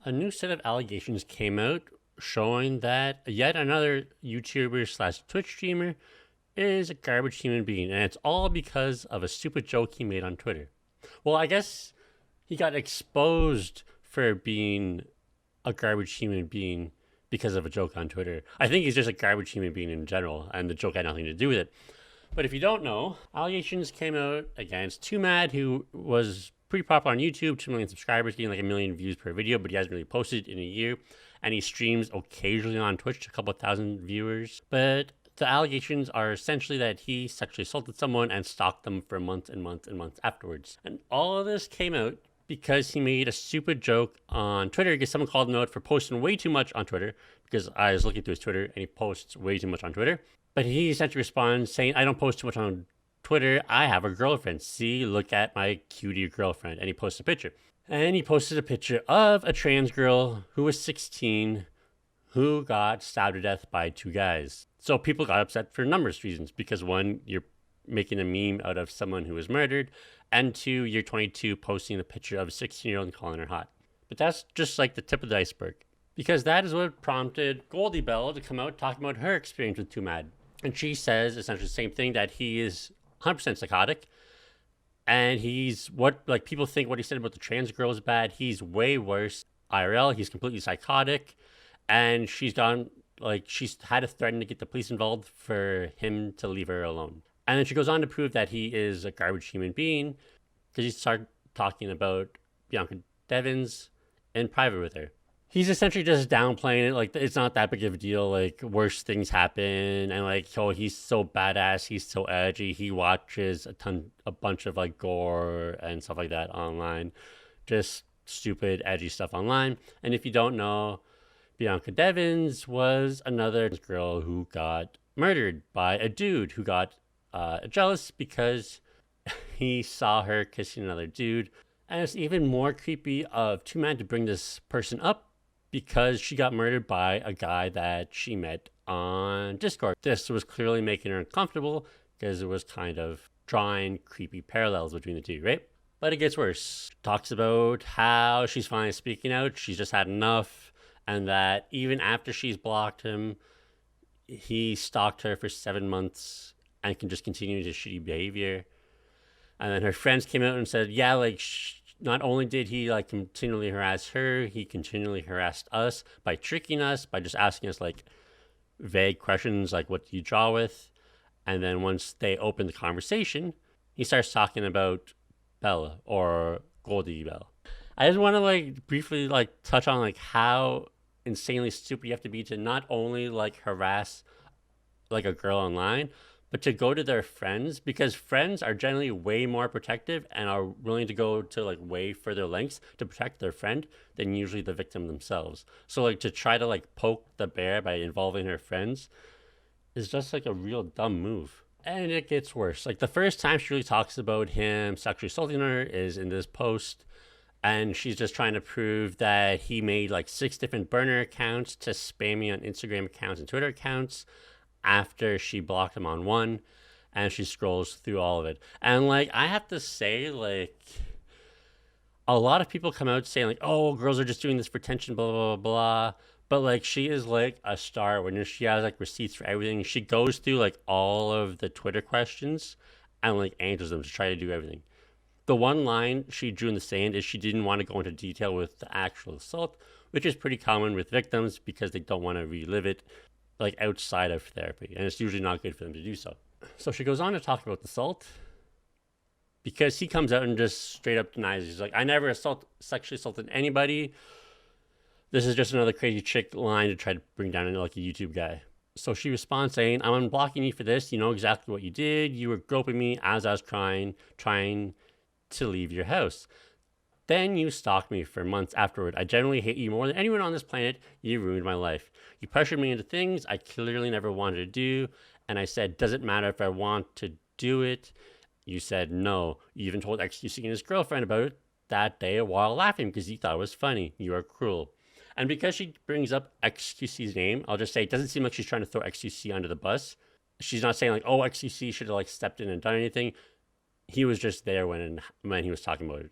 A new set of allegations came out showing that yet another YouTuber slash Twitch streamer is a garbage human being, and it's all because of a stupid joke he made on Twitter. Well, I guess he got exposed for being a garbage human being because of a joke on Twitter. I think he's just a garbage human being in general, and the joke had nothing to do with it. But if you don't know, allegations came out against Twomad, who was pretty popular on YouTube, 2 million subscribers, getting like 1 million views per video, but he hasn't really posted in a year. And he streams occasionally on Twitch, a couple thousand viewers. But the allegations are essentially that he sexually assaulted someone and stalked them for months and months and months afterwards. And all of this came out because he made a stupid joke on Twitter because someone called him out for posting way too much on Twitter, because I was looking through his Twitter and he posts way too much on Twitter. But he essentially responds saying, I don't post too much on Twitter. I have a girlfriend. See, look at my cutie girlfriend. And he posts a picture. And he posted a picture of a trans girl who was 16 who got stabbed to death by 2 guys. So people got upset for numerous reasons, because 1, you're making a meme out of someone who was murdered, and 2, you're 22 posting a picture of a 16-year-old and calling her hot. But that's just like the tip of the iceberg, because that is what prompted Goldie Bell to come out talking about her experience with Twomad. And she says essentially the same thing, that he is 100% psychotic. And he's what, like, people think what he said about the trans girl is bad. He's way worse IRL. He's completely psychotic. And she's had to threaten to get the police involved for him to leave her alone. And then she goes on to prove that he is a garbage human being, because he started talking about Bianca Devins in private with her. He's essentially just downplaying it, like it's not that big of a deal, like worse things happen, and like, oh, he's so badass, he's so edgy, he watches a bunch of like gore and stuff like that online, just stupid edgy stuff online. And if you don't know, Bianca Devins was another girl who got murdered by a dude who got jealous because he saw her kissing another dude. And it's even more creepy of Twomad to bring this person up, because she got murdered by a guy that she met on Discord. This was clearly making her uncomfortable, because it was kind of drawing creepy parallels between the two, right? But it gets worse. Talks about how she's finally speaking out, she's just had enough, and that even after she's blocked him, he stalked her for 7 months and can just continue his shitty behavior. And then her friends came out and said, yeah, like, not only did he like continually harass her, he continually harassed us by tricking us, by just asking us like vague questions like, what do you draw with? And then once they open the conversation, he starts talking about Bella, or Goldie Bell. I just want to like briefly like touch on like how insanely stupid you have to be to not only like harass like a girl online, but to go to their friends, because friends are generally way more protective and are willing to go to like way further lengths to protect their friend than usually the victim themselves. So like to try to like poke the bear by involving her friends is just like a real dumb move. And it gets worse. Like the first time she really talks about him sexually assaulting her is in this post, and she's just trying to prove that he made like 6 different burner accounts to spam me on Instagram accounts and Twitter accounts after she blocked him on one, and she scrolls through all of it. And like, I have to say, like, a lot of people come out saying like, oh, girls are just doing this for attention, blah, blah, blah, blah. But like, she is like a star when she has like receipts for everything. She goes through like all of the Twitter questions and like answers them to try to do everything. The one line she drew in the sand is she didn't want to go into detail with the actual assault, which is pretty common with victims because they don't want to relive it like outside of therapy, and it's usually not good for them to do so. So she goes on to talk about the assault, because he comes out and just straight up denies it. He's like, I never sexually assaulted anybody. This is just another crazy chick line to try to bring down like a YouTube guy. So she responds saying, I'm unblocking you for this. You know exactly what you did. You were groping me as I was trying to leave your house. Then you stalked me for months afterward. I generally hate you more than anyone on this planet. You ruined my life. You pressured me into things I clearly never wanted to do. And I said, does it matter if I want to do it? You said no. You even told XQC and his girlfriend about it that day while laughing because you thought it was funny. You are cruel. And because she brings up XQC's name, I'll just say it doesn't seem like she's trying to throw XQC under the bus. She's not saying like, oh, XQC should have like stepped in and done anything. He was just there when he was talking about it.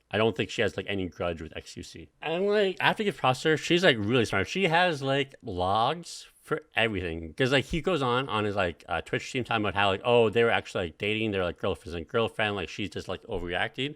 I don't think she has like any grudge with XQC. And like, I have to give props to her. She's like really smart. She has like logs for everything, because like he goes on his like Twitch stream talking about how like, oh, they were actually like dating, they're like girlfriend and girlfriend, like she's just like overreacting.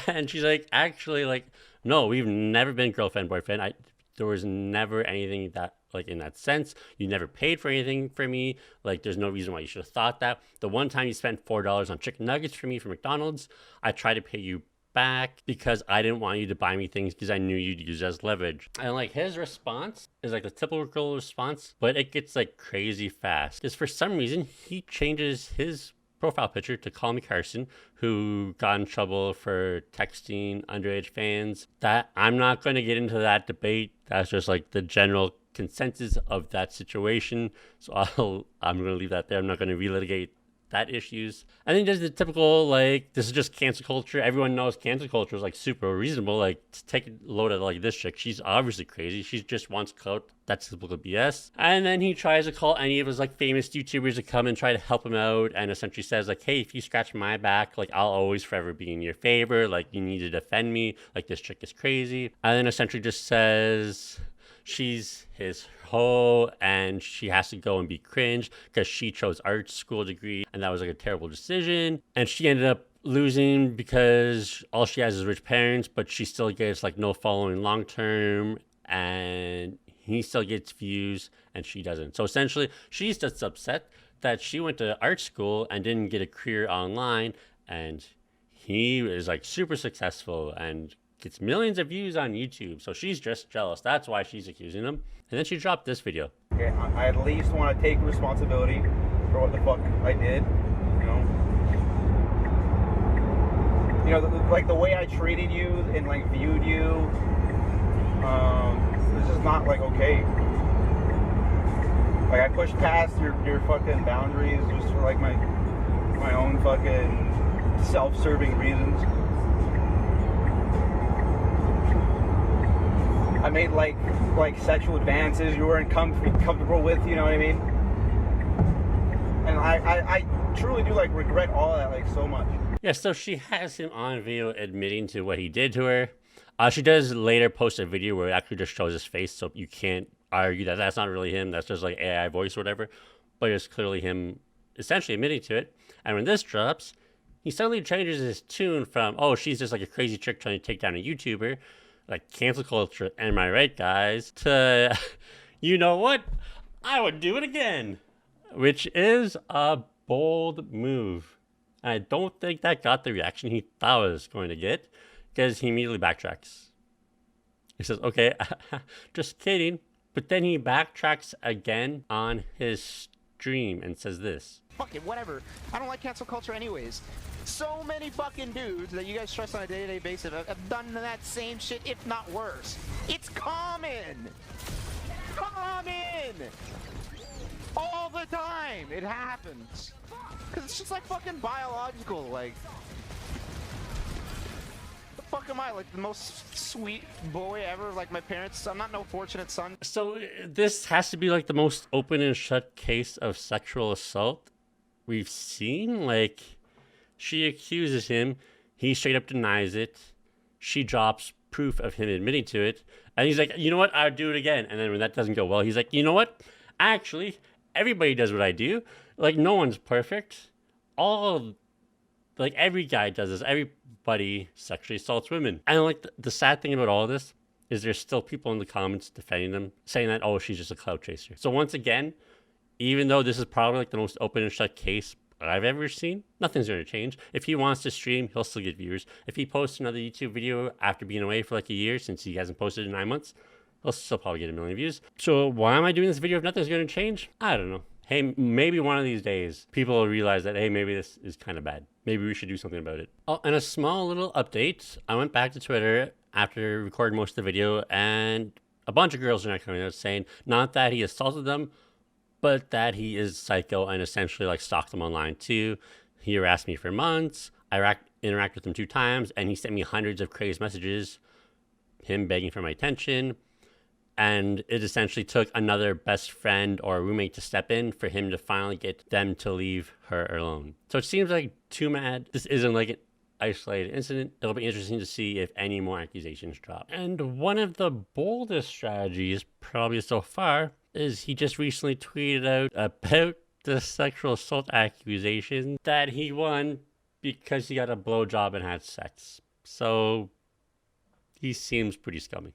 And she's like, actually, like, no, we've never been girlfriend boyfriend. There was never anything that like in that sense. You never paid for anything for me. Like, there's no reason why you should have thought that. The one time you spent $4 on chicken nuggets for me from McDonald's, I tried to pay you back because I didn't want you to buy me things because I knew you'd use it as leverage. And like, his response is like the typical response, but it gets like crazy fast because for some reason he changes his profile picture to Call Me Carson, who got in trouble for texting underage fans. That, I'm not going to get into that debate. That's just like the general consensus of that situation. So I'm going to leave that there. I'm not going to relitigate that issues. I think there's the typical, like, this is just cancel culture. Everyone knows cancel culture is like super reasonable. Like, to take a load of like this chick, she's obviously crazy. She just wants clout. That's typical BS. And then he tries to call any of his like famous YouTubers to come and try to help him out, and essentially says like, hey, if you scratch my back, like, I'll always forever be in your favor. Like, you need to defend me. Like, this chick is crazy. And then essentially just says she's his hoe and she has to go and be cringe because she chose art school degree and that was like a terrible decision, and she ended up losing because all she has is rich parents, but she still gets like no following long term, and he still gets views and she doesn't. So essentially she's just upset that she went to art school and didn't get a career online, and he is like super successful and gets millions of views on YouTube. So she's just jealous. That's why she's accusing him. And then she dropped this video. Okay, I at least want to take responsibility for what the fuck I did. Like the way I treated you and like viewed you. This is not like okay. Like, I pushed past your fucking boundaries just for like my own fucking self-serving reasons. I made like sexual advances you weren't comfortable with, you know what I mean? And I truly do like regret all that like so much. Yeah, so she has him on video admitting to what he did to her. She does later post a video where it actually just shows his face, so you can't argue that that's not really him. That's just like AI voice or whatever. But it's clearly him essentially admitting to it. And when this drops, he suddenly changes his tune from, oh, she's just like a crazy chick trying to take down a YouTuber, like cancel culture, am I right, guys, to, you know what, I would do it again, which is a bold move. And I don't think that got the reaction he thought it was going to get, because he immediately backtracks. He says, okay, just kidding. But then he backtracks again on his stream and says this. Fuck it, whatever. I don't like cancel culture anyways. So many fucking dudes that you guys trust on a day-to-day basis have done that same shit, if not worse. It's common! Common! All the time! It happens. Because it's just like fucking biological, like... The fuck am I, like the most sweet boy ever? Like my parents, I'm not no fortunate son. So this has to be like the most open and shut case of sexual assault we've seen. Like, she accuses him, he straight up denies it, she drops proof of him admitting to it, and he's like, you know what, I'll do it again. And then when that doesn't go well, he's like, you know what, actually, everybody does what I do. Like, no one's perfect. Like, every guy does this. Everybody sexually assaults women. And like, the sad thing about all of this is there's still people in the comments defending them, saying that, oh, she's just a clout chaser. So once again, even though this is probably like the most open and shut case I've ever seen, nothing's going to change. If he wants to stream, he'll still get viewers. If he posts another YouTube video after being away for like a year, since he hasn't posted in 9 months, he'll still probably get 1 million views. So why am I doing this video if nothing's going to change? I don't know. Hey, maybe one of these days people will realize that, hey, maybe this is kind of bad. Maybe we should do something about it. Oh, and a small little update. I went back to Twitter after recording most of the video, and a bunch of girls are not coming out saying not that he assaulted them, but that he is psycho and essentially like stalked them online too. He harassed me for months. I interacted with him 2 times, and he sent me hundreds of crazy messages, him begging for my attention. And it essentially took another best friend or roommate to step in for him to finally get them to leave her alone. So it seems like Twomad, this isn't like isolated incident. It'll be interesting to see if any more accusations drop. And one of the boldest strategies, probably so far, is he just recently tweeted out about the sexual assault accusation that he won because he got a blowjob and had sex. So he seems pretty scummy.